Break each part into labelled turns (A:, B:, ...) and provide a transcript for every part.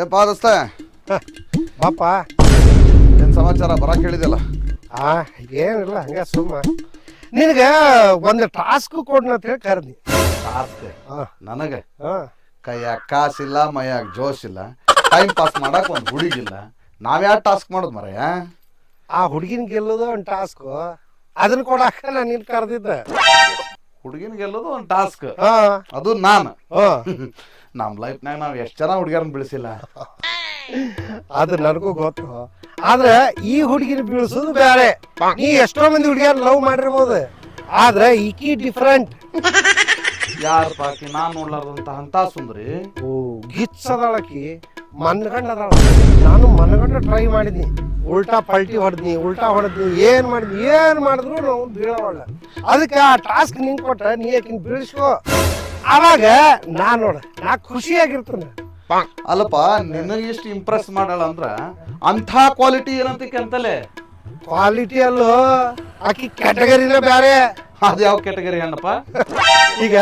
A: ಏಪಾ ದೋಸ್ತ
B: ಪಾಪ
A: ಏನ್ ಸಮಾಚಾರ ಬರಾಕ್ ಹೇಳಿದಲ್ಲ?
B: ಏನಿಲ್ಲ ಹಂಗ ಸುಮ್ಮ ನಿನಗ ಒಂದು ಟಾಸ್ಕ್ ಕೊಡ್ನ ಅಂತ ಹೇಳಿ ಕರ್ದಿ.
A: ಟಾಸ್ಕ್ ನನಗೆ ಕೈಯಾಗ ಕಾಸಿಲ್ಲ, ಮೈಯಾಗ ಜೋಶ್ ಇಲ್ಲ, ಟೈಮ್ ಪಾಸ್ ಮಾಡಕ್ ಒಂದು ಹುಡುಗಿಲ್ಲ, ನಾವ್ಯಾ ಟಾಸ್ಕ್ ಮಾಡೋದು ಮರಯ್ಯ?
B: ಆ ಹುಡುಗಿನ ಗೆಲ್ಲೋದು ಒಂದು ಟಾಸ್ಕ್, ಅದನ್ನ ಕೊಡಾಕ ನಾನು ನಿನ್ ಕರ್ದಿದ್ದ.
A: ಹುಡುಗಿನ ಗೆಲ್ಲೋದು ಒಂದು ಟಾಸ್ಕ್, ಅದು ನಾನು. ನಮ್ ಲೈಫ್ನಾಗ ನಾವ್ ಎಷ್ಟ್ ಜನ ಹುಡುಗಿಯರನ್ನ ಬೆಳೆಸಿಲ್ಲ,
B: ಅದು ನನಗೂ ಗೊತ್ತು. ಆದ್ರೆ ಈ ಹುಡುಗಿನ ಬೀಳ್ಸೋದು ಬೇರೆ. ನೀ ಎಷ್ಟೋ ಮಂದಿ ಹುಡುಗಿಯರ್ ಲವ್ ಮಾಡಿರ್ಬೋದು, ಆದ್ರೆ ಈಕಿ ಡಿಫ್ರೆಂಟ್.
A: ಯಾರು ಪಾಕಿ ನಾನ್ ನೋಡ್ಲಾರ್ದಂತ ಅಂತ ಸುಂದ್ರಿ?
B: ಗಿಚ್ಚದಳಕಿ ಮನ್ಗಂಡ ಅದಾಳ. ನಾನು ಮನ್ಗಂಡ ಟ್ರೈ ಮಾಡಿದ್ನಿ, ಉಲ್ಟಾ ಪಲ್ಟಿ ಹೊಡೆದ್ನಿ, ಏನ್ ಮಾಡಿದ್ರು ನಾವು ಬೀಳವಲ್ಲ. ಅದಕ್ಕೆ ಆ ಟಾಸ್ಕ್ ನಿಂಗೆ ಕೊಟ್ಟ ನೀ ಯಾಕಿನ್ ಬೀಳಿಸ್ಕೋ. ಅವಾಗ ನಾ ಖುಷಿಯಾಗಿರ್ತೇನೆ.
A: ಅಲ್ಲಪ್ಪ, ನಿನಗೆ ಎಷ್ಟು ಇಂಪ್ರೆಸ್ ಮಾಡಲ್ಲ ಅಂದ್ರ ಅಂಥ ಕ್ವಾಲಿಟಿ ಏನಂತ ಅಂತಲೇ?
B: ಕ್ವಾಲಿಟಿ ಅಲ್ಲೋ, ಆಕಿ ಕ್ಯಾಟಗರಿನೇ ಬೇರೆ.
A: ಅದ್ ಯಾವ ಕ್ಯಾಟಗರಿ ಹೆಣ್ಣಪ್ಪ?
B: ಈಗ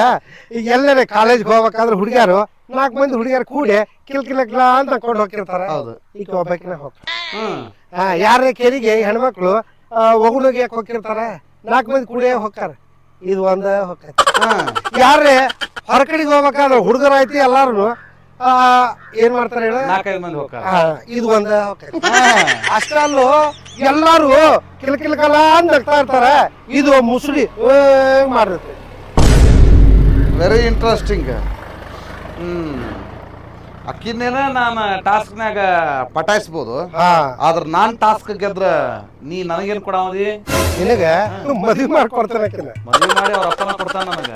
B: ಎಲ್ಲರೇ ಕಾಲೇಜ್ಗೆ ಹೋಗ್ಬೇಕಾದ್ರೆ ಹುಡುಗಿಯರು 4 ಮಂದಿ ಹುಡುಗಿಯರು ಕೂಡಿ ಕಿಲ್ಕಿಲಕ್ಲ ಅಂತ ಅನ್ಕೊಂಡು ಹೋಗಿರ್ತಾರ. ಈಗ ಒಬ್ಬಾಕಿನ ಹೋಗ್ತಾರ. ಯಾರೇ ಕೆರಿಗೆ ಹೆಣ್ಮಕ್ಳು ಒಗುಣಿಗೆ ಹೋಗಿರ್ತಾರ, 4 ಮಂದಿ ಕೂಡಿ ಹೋಗ್ತಾರ. ಇದು ಒಂದ ಹೋಗ್ತಾರೆ. ಯಾರೇ ಹೊರಕಡೆಗೆ ಹೋಗ್ಬೇಕಾದ್ರೆ ಹುಡುಗರಾಯ್ತಿ ಎಲ್ಲಾರು ಏನ್ ಮಾಡ್ತಾರ ಹೇಳ?
A: 4-5 ಮಂದಿ ಹೋಗ್ತಾರ.
B: ಇದು ಒಂದ ಅಷ್ಟಲ್ಲೂ ಎಲ್ಲಾರು ಕಿಲಕಿಲಕಲ್ಲ ಅಂತ ನಗ್ತಾ ಇರ್ತಾರ. ಇದು ಮುಸುಳಿ ಮಾಡಿರುತ್ತೆ.
A: Very interesting. ಅಕ್ಕಿನೇನ ನಾನು ಟಾಸ್ಕ್ನಾಗ ಪಟಾಯಿಸ್ಬೋದು, ಆದ್ರ ನಾನ್ ಟಾಸ್ಕ್ ಗೆದ್ರ ನೀ ನನಗೇನ್ ಕೊಡಾವದಿ?
B: ನಿನಗ ಮದ್ವಿ ಮಾಡ್ಕೊಡ್ತಾನೆ.
A: ಮದ್ವೆ ಮಾಡಿ ಅವ್ರ ಅಪ್ಪನ ಕೊಡ್ತಾನ ನನಗ.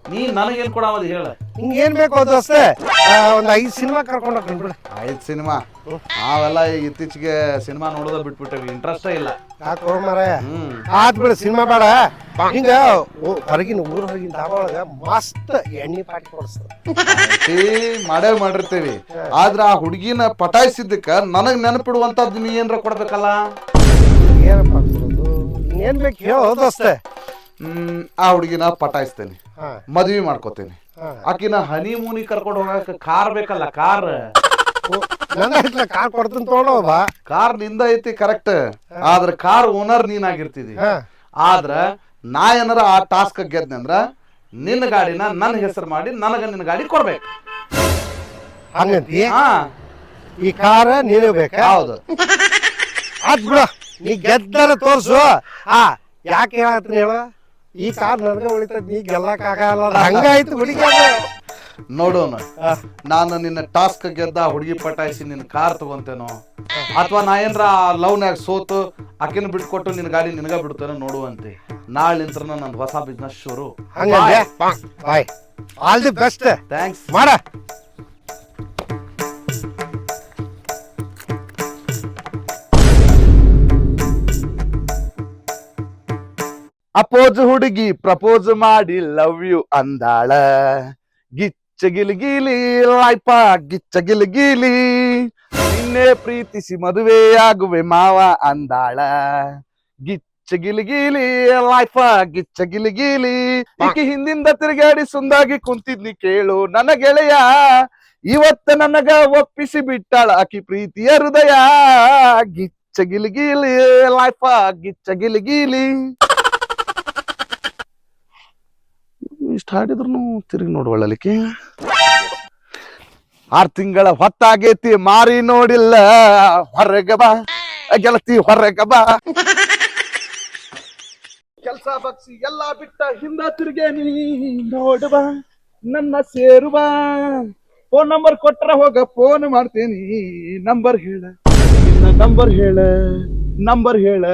A: ನೀ ನನಗೇನ್ ಕೊಡಾವದಿ ಹೇಳ?
B: ಹಿಂಗೇನ್ ಬೇಕು ದೋಸ್ತೆ? ಒಂದ್ 5 ಸಿನಿಮಾ ಕರ್ಕೊಂಡು ಹೋಗ್ಬಿಡ.
A: 5 ಸಿನಿಮಾ? ನಾವೆಲ್ಲ ಇತ್ತೀಚೆಗೆ ಸಿನಿಮಾ ನೋಡೋದ ಬಿಟ್ಬಿಟ್ಟೇವಿ, ಇಂಟ್ರೆಸ್ಟೇ ಇಲ್ಲ.
B: ಯಾಕೋ ಮಾರಾಯ? ಆತ್ ಬಿಡ, ಸಿನಿಮಾ ಬೇಡ. ಹಿಂಗ ಹೊರಗಿನ ಹೊರಗಿನ ಧಾಬಾ ಒಳಗ ಮಸ್ತ್ ಎಣ್ಣೆ ಪಾಟಿ ಕೊಡಿಸ್ತಾರೆ,
A: ಮಾಡೇ ಮಾಡಿರ್ತೇವಿ. ಆದ್ರ ಆ ಹುಡುಗಿನ ಪಟಾಯಿಸಿದ್ದಕ್ಕ ನನಗ್ ನೆನಪಿಡುವಂತದ್ದು ನೀ ಏನ್ರ ಕೊಡ್ಬೇಕಲ್ಲ?
B: ಏನಪ್ಪ ಕೊಡೋದು? ಏನ್ ಬೇಕು ಹೇಳೋ ದೋಸ್ತೆ?
A: ಆ ಹುಡುಗಿನ ಪಟಾಯಿಸ್ತೇನೆ, ಮದ್ವಿ ಮಾಡ್ಕೋತೇನೆ. ಆಕಿನ ಹನಿಮೂನಿ ಕರ್ಕೊಂಡು ಹೋಗಕ್ಕೆ ಕಾರ್ ಬೇಕಲ್ಲ? ಕಾರ್
B: ಕಾರ್ ಕೊಡ್ತೀನಿ ತಗೊಂಡೋಗ.
A: ಕಾರ್ ನಿಂದ ಐತಿ ಕರೆಕ್ಟ್, ಆದ್ರ ಕಾರ್ ಓನರ್ ನೀನಾಗಿರ್ತಿದಿ. ಆದ್ರ ನಾ ಏನಾರ ಆ ಟಾಸ್ಕ್ ಗೆದ್ನೆ ಅಂದ್ರ ನಿನ್ನ ಗಾಡಿನ ನನ್ನ ಹೆಸರು ಮಾಡಿ ನನಗ ನಿನ್ನ ಗಾಡಿ ಕೊಡ್ಬೇಕು.
B: ಹಂಗಂತಿ? ಈ ಕಾರ ನೀನು ಬೇಕಾ?
A: ಹೌದು.
B: ಆತ್ ಬಿಡ, ನೀ ಗೆದ್ದರ ತೋರ್ಸು. ಯಾಕೆ ಹೇಳತ್ತೀನಿ ಹೇಳ? ಈ ಕಾರ್ ನನಗೆ ಉಳಿತದ, ನೀ ಗೆಲ್ಲಕ್ ಆಗಲ್ಲ. ಹಂಗಾಯ್ತು ಹುಡುಗಿ.
A: ನೋಡೋಣ, ನಾನು ನಿನ್ನ ಟಾಸ್ಕ್ ಗೆದ್ದ ಹುಡುಗಿ ಪಟಾಯಿಸಿ ನಿನ್ನ ಕಾರ್ ತಗೊಂತೇನೋ, ಅಥವಾ ನಾ ಏನ್ರ ಲವ್ನಾಗ ಸೋತು ಆಕಿನ ಬಿಟ್ಕೊಟ್ಟು ನಿನ್ನ ಗಾಡಿ ನಿನಗ ಬಿಡ್ತೇನೋ ನೋಡುವಂತೆ. ನಾಳೆ ನಿಂತ್ರ ನಂದು ಹೊಸ ಬಿಸ್ನೆಸ್ ಶುರು.
B: ಬಾಯ್, ಆಲ್ ದಿ ಬೆಸ್ಟ್.
A: ಥ್ಯಾಂಕ್ಸ್.
B: ಮಾಡ.
A: ಅಪೋಸ್ ಹುಡುಗಿ ಪ್ರಪೋಸ್ ಮಾಡಿ ಲವ್ ಯು ಅಂದಾಳ, ಗಿಚ್ಚ ಗಿಲಿಗಿಲಿ ಲೈಫ ಗಿಚ್ಚ ಗಿಲಿಗಿಲಿ, ನಿನ್ನೆ ಪ್ರೀತಿಸಿ ಮದುವೆ ಆಗುವೆ ಮಾವ ಅಂದಾಳ, ಗಿಚ್ಚ ಗಿಲಿಗಿಲಿ ಲೈಫ ಗಿಚ್ಚ ಗಿಲಿಗಿಲಿ. ಈಕೆ ಹಿಂದಿಂದ ತಿರುಗಾಡಿ ಸುಂದಾಗಿ ಕುಂತಿದ್ನಿ ಕೇಳು ನನ್ನ ಗೆಳೆಯ, ಇವತ್ತ ನನಗ ಒಪ್ಪಿಸಿ ಬಿಟ್ಟಾಳ ಆಕಿ ಪ್ರೀತಿಯ ಹೃದಯ, ಗಿಚ್ಚ ಗಿಲಿಗಿಲಿ ಲೈಫ ಗಿಚ್ಚ ಗಿಲಿಗಿಲಿ. ಇಷ್ಟ ಹಾಡಿದ್ರು ತಿರುಗಿ ನೋಡುವಳ್ಳಲಿಕ್ಕೆ. 6 ತಿಂಗಳ ಹೊತ್ತಾಗೈತಿ ಮಾರಿ ನೋಡಿಲ್ಲ, ಹೊರಗ ಬಾ ಗೆಳತಿ ಹೊರಗ ಬಾ. ಕೆಲ್ಸ ಬಗ್ಸಿ ಎಲ್ಲ ಬಿಟ್ಟ ಹಿಂದ ತಿರುಗೇನಿ, ನೋಡುವ ನನ್ನ ಸೇರುವ. ಫೋನ್ ನಂಬರ್ ಕೊಟ್ರ ಹೋಗ ಫೋನ್ ಮಾಡ್ತೇನಿ, ನಂಬರ್ ಹೇಳ ನಿನ್ನ ನಂಬರ್ ಹೇಳ, ನಂಬರ್ ಹೇಳ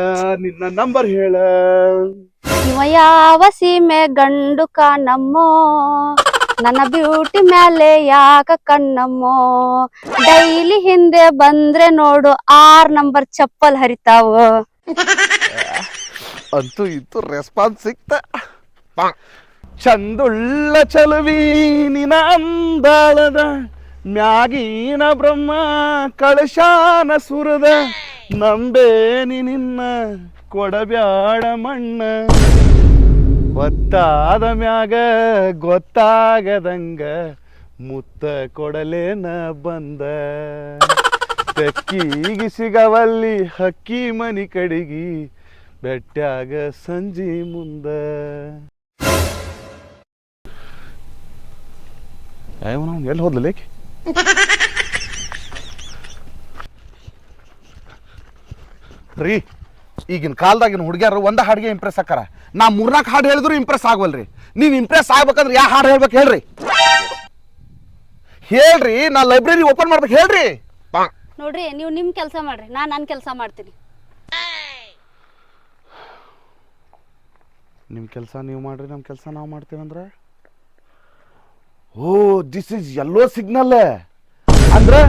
A: ನಿನ್ನ ನಂಬರ್ ಹೇಳ.
C: ಇವ ಯಾವ ಸೀಮೆ ಗಂಡು ಕಾಣಮ್ಮೋ, ನನ್ನ ಬ್ಯೂಟಿ ಮ್ಯಾಲೆ ಯಾಕ ಕಣ್ಣಮ್ಮೋ, ಡೈಲಿ ಹಿಂದೆ ಬಂದ್ರೆ ನೋಡು 6 ನಂಬರ್ ಚಪ್ಪಲ್ ಹರಿತಾವ.
A: ಅಂತೂ ಇತ್ತು ರೆಸ್ಪಾನ್ಸ್ ಸಿಕ್ತ. ಚಂದುಳ್ಳ ಚಲುವಿ ನಿನ ಅಂದಾಳದ ಮ್ಯಾಗೀನ ಬ್ರಹ್ಮ ಕಳಶಾನ ಸುರದ ನಂಬೇನಿ ನಿನ್ನ ಕೊಡಬ್ಯಾಡ ಮಣ್ಣ ಗೊತ್ತಾದ ಮ್ಯಾಗ ಗೊತ್ತಾಗದಂಗ ಮುತ್ತ ಕೊಡಲೇನ ಬಂದ ತೆಕ್ಕಿಗಿ ಸಿಗವಲ್ಲಿ ಹಕ್ಕಿ ಮನಿ ಕಡಿಗಿ ಬೆಟ್ಟ್ಯಾಗ ಸಂಜಿ ಮುಂದ. ಎಲ್ಲಿ ಹೋದ್ಲ ಲೇಖಿ? ರೀ ಈಗಿನ ಕಾಲದಾಗಿನ ಹುಡುಗ್ಯಾರು ಒಂದ ಹಾಡಿಗೆ ಇಂಪ್ರೆಸ್ ಆಕಾರ. ನಾ 3-4 ಹಾಡು ಹೇಳಿದ್ರು ಇಂಪ್ರೆಸ್ ಆಗವಲ್ರಿ. ನೀವು ಇಂಪ್ರೆಸ್ ಆಗ್ಬೇಕಂದ್ರೆ ಯಾವ ಹಾಡು ಹೇಳ್ಬೇಕು ಹೇಳ್ರಿ? ಹೇಳ್ರಿ, ನಾ ಲೈಬ್ರರಿ ಓಪನ್ ಮಾಡ್ಬೇಕು ಹೇಳ್ರಿ.
C: ನೋಡ್ರಿ, ನೀವು ನಿಮ್ ಕೆಲಸ ಮಾಡ್ರಿ, ನಾ ನನ್ನ ಕೆಲಸ ಮಾಡ್ತೀನಿ.
A: ನಿಮ್ಮ ಕೆಲಸ ನೀವು ಮಾಡ್ರಿ, ನಮ್ಮ ಕೆಲಸ ನಾವು ಮಾಡ್ತೀವಂದ್ರೆ oh this is yellow signal. ಅಂದ್ರೆ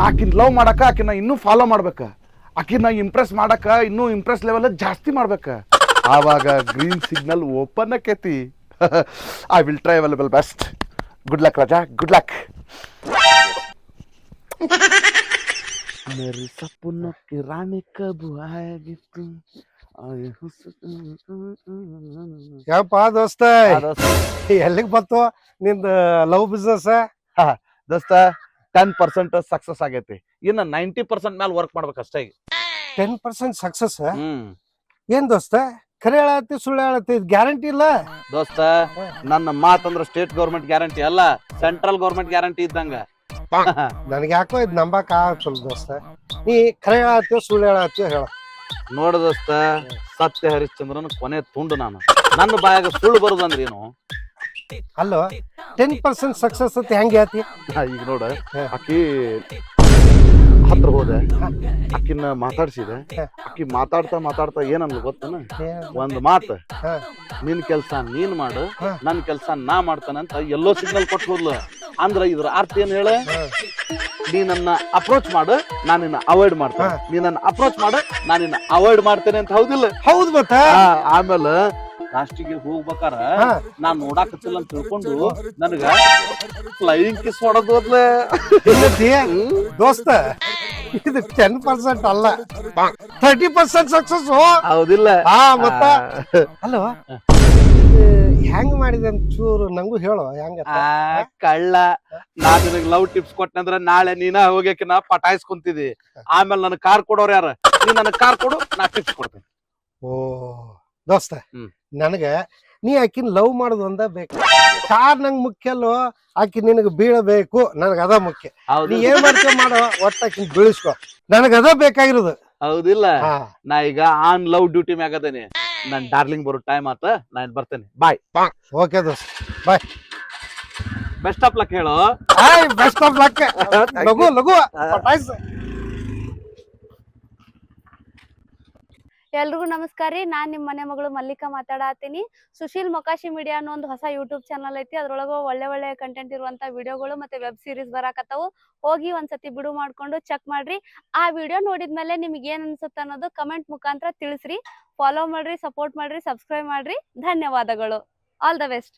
A: ನಾಕಿನ್ ಲವ್ ಮಾಡಕ ಆಕಿನ ಇನ್ನೂ ಫಾಲೋ ಮಾಡ್ಬೇಕ, ಆಕಿನ ಇಂಪ್ರೆಸ್ ಮಾಡಕ ಇನ್ನೂ ಇಂಪ್ರೆಸ್ ಲೆವೆಲ್ ಜಾಸ್ತಿ ಮಾಡ್ಬೇಕ. ಆವಾಗ ಗ್ರೀನ್ ಸಿಗ್ನಲ್ ಓಪನ್ ಆಕೈತಿ. I will try available best. Good luck Raja, good luck. मेरे सपनों की रानी कब आएगी तू?
B: ಯಪ್ಪ ದೋಸ್ತ, ಎಲ್ಲಿಗೆ ಬಂತು ನಿಂದ ಲವ್ ಬಿಸ್ನೆಸ್?
A: ದೋಸ್ತ 10% ಸಕ್ಸಸ್ ಆಗೈತಿ, ಇನ್ನು 90% ಮೇಲೆ ವರ್ಕ್ ಮಾಡ್ಬೇಕಷ್ಟೇ.
B: 10% ಸಕ್ಸಸ್? ಏನ್ ದೋಸ್ತ ಖರೆ ಹೇಳತ್ತಿ ಸುಳ್ಳು ಹೇಳತ್ತಿ? ಗ್ಯಾರಂಟಿ ಇಲ್ಲ
A: ದೋಸ್ತ. ನನ್ನ ಮಾತಂದ್ರ ಸ್ಟೇಟ್ ಗೌರ್ಮೆಂಟ್ ಗ್ಯಾರಂಟಿ ಅಲ್ಲ, ಸೆಂಟ್ರಲ್ ಗೌರ್ಮೆಂಟ್ ಗ್ಯಾರಂಟಿ ಇದ್ದಂಗ.
B: ನನಗೆ ಯಾಕೋ ಇದು ನಂಬಕ್ ಆಗಲ್ಲ ದೋಸ್ತ. ನೀ ಖರೆ ಹೇಳತ್ತೀವ ಸುಳ್ಳು ಹೇಳತ್ತೀವ ಹೇಳ.
A: ನೋಡು ದೋಸ್ತ, ಸತ್ಯ ಹರಿಶ್ಚಂದ್ರನ ಕೊನೆ ತುಂಡು ನಾನು. ನನ್ನ ಬಾಯಾಗ ಸುಳ್ಳು ಬರುದಂದ್ರೆ ಏನು?
B: ಅಲ್ಲೋ 10% ಸಕ್ಸಸ್ ಅಂತ ಹೆಂಗ್ ಹೇಳ್ತಿ?
A: ಈಗ ನೋಡ, ಆಕಿ ಹತ್ರ ಹೋದೆ, ಆಕಿನ ಮಾತಾಡ್ಸಿದೆ. ಆಕಿ ಮಾತಾಡ್ತಾ ಏನಂದ್ಲು ಗೊತ್ತನ? ಒಂದ್ ಮಾತು, ನಿನ್ ಕೆಲ್ಸ ನೀನ್ ಮಾಡು, ನನ್ ಕೆಲ್ಸ ನಾ ಮಾಡ್ತಾನಂತ ಎಲ್ಲೋ ಸಿಗ್ನಲ್ ಕೊಟ್ಟು ಹೋದ್ಲು. ಅಂದ್ರ ಇದ್ರ ಅರ್ಥ ಏನ್ ಹೇಳ? ನೀ ನನ್ನ ಅಪ್ರೋಚ್ ಮಾಡು, ನಾನು ನಿನ್ನ ಅವಾಯ್ಡ್ ಮಾಡ್ತೇನೆ, ನೀ ನನ್ನ ಅಪ್ರೋಚ್ ಮಾಡು, ನಾನು ನಿನ್ನ ಅವಾಯ್ಡ್ ಮಾಡ್ತೇನೆ ಅಂತ. ಹೌದಿಲ್ಲ?
B: ಹೌದು ಮತ್ತ.
A: ಆಮೇಲೆ ಲಾಸ್ಟಿಗೆ ಹೋಗ್ಬೇಕಾರ ನಾನ್ ನೋಡಾಕತ್ತಿಲ್ಲ ಅಂತ ತಿಳ್ಕೊಂಡು ನನಗ ಫ್ಲೈಯಿಂಗ್ ಕಿಸ್ ಹೊಡೆದ್ ಹೋದ್ಲೆ.
B: ದೋಸ್ತ, ಇದು 10% ಅಲ್ಲ, 30% ಸಕ್ಸಸ್.
A: ಹೌದಿಲ್ಲ?
B: ಮತ್ತ ಅಲ್ಲೋ ಹೆಂಗ್ ಮಾಡಿದೆ ಅಂತ ಚೂರು ನಂಗೂ ಹೇಳು. ಹೆಂಗ
A: ಕಳ್ಳ, ನಾನ್ ನಿನಗ್ ಲವ್ ಟಿಪ್ಸ್ ಕೊಟ್ಟನಂದ್ರ ನಾಳೆ ನೀನ ಹೋಗ್ಯಾಕ ನಾ ಪಟಾಯಿಸ್ಕೊಂತಿದಿ. ಆಮೇಲೆ ನನ್ ಕಾರ್ ಕೊಡೋರ್ ಯಾರ? ನೀ ನನ್ ಕಾರ್ ಕೊಡು, ನಾ ಟಿಪ್ಸ್ ಕೊಡ್ತೇನೆ.
B: ಓ ದೋಸ್ತ, ನನಗ ನೀ ಆಕಿನ ಲವ್ ಮಾಡೋದು ಒಂದ ಬೇಕು. ಕಾರ್ ನಂಗ್ ಮುಖ್ಯ ಅಲ್ಲೋ, ಆಕಿ ನಿನಗ ಬೀಳಬೇಕು, ನನಗ ಅದ ಮುಖ್ಯ. ನೀ ಏನ್ ಮಾಡ್ತೇವ ಮಾಡೋ, ಒಟ್ಟ ಆಕಿನ ಬೀಳಿಸ್ಕೊ, ನನಗ ಅದ ಬೇಕಾಗಿರೋದು.
A: ಹೌದಿಲ್ಲ? ನಾ ಈಗ ಆನ್ ಲವ್ ಡ್ಯೂಟಿ ಮ್ಯಾಗ ಅದೇನಿ. ನನ್ ಡಾರ್ಲಿಂಗ್ ಬರೋ ಟೈಮ್ ಆತ, ನಾನ್ ಬರ್ತೇನೆ. ಬಾಯ್.
B: ಓಕೆ ದೋಸ್ತ, ಬಾಯ್.
A: ಬೆಸ್ಟ್ ಆಫ್ ಲಕ್ ಹೇಳು.
B: Best of luck. ಲಘು ಲಘು ಪಟಾಯಿಸ್.
C: ಎಲ್ರಿಗೂ ನಮಸ್ಕಾರ ರೀ. ನಾನ್ ನಿಮ್ ಮನೆ ಮಗಳು ಮಲ್ಲಿಕಾ ಮಾತಾಡತ್ತೀನಿ. ಸುಶೀಲ್ ಮೊಕಾಶಿ ಮೀಡಿಯಾ ಅನ್ನೋ ಒಂದು ಹೊಸ ಯೂಟ್ಯೂಬ್ ಚಾನಲ್ ಐತಿ. ಅದ್ರೊಳಗ ಒಳ್ಳೆ ಕಂಟೆಂಟ್ ಇರುವಂತ ವಿಡಿಯೋಗಳು ಮತ್ತೆ ವೆಬ್ ಸೀರೀಸ್ ಬರಾಕತ್ತಾವು. ಹೋಗಿ ಒಂದ್ಸತಿ ಬಿಡು ಮಾಡ್ಕೊಂಡು ಚೆಕ್ ಮಾಡ್ರಿ. ಆ ವಿಡಿಯೋ ನೋಡಿದ್ಮೇಲೆ ನಿಮ್ಗೆ ಏನ್ ಅನ್ಸುತ್ತೆ ಅನ್ನೋದು ಕಮೆಂಟ್ ಮುಖಾಂತರ ತಿಳಿಸ್ರಿ. ಫಾಲೋ ಮಾಡ್ರಿ, ಸಪೋರ್ಟ್ ಮಾಡ್ರಿ, ಸಬ್ಸ್ಕ್ರೈಬ್ ಮಾಡ್ರಿ. ಧನ್ಯವಾದಗಳು. All the best.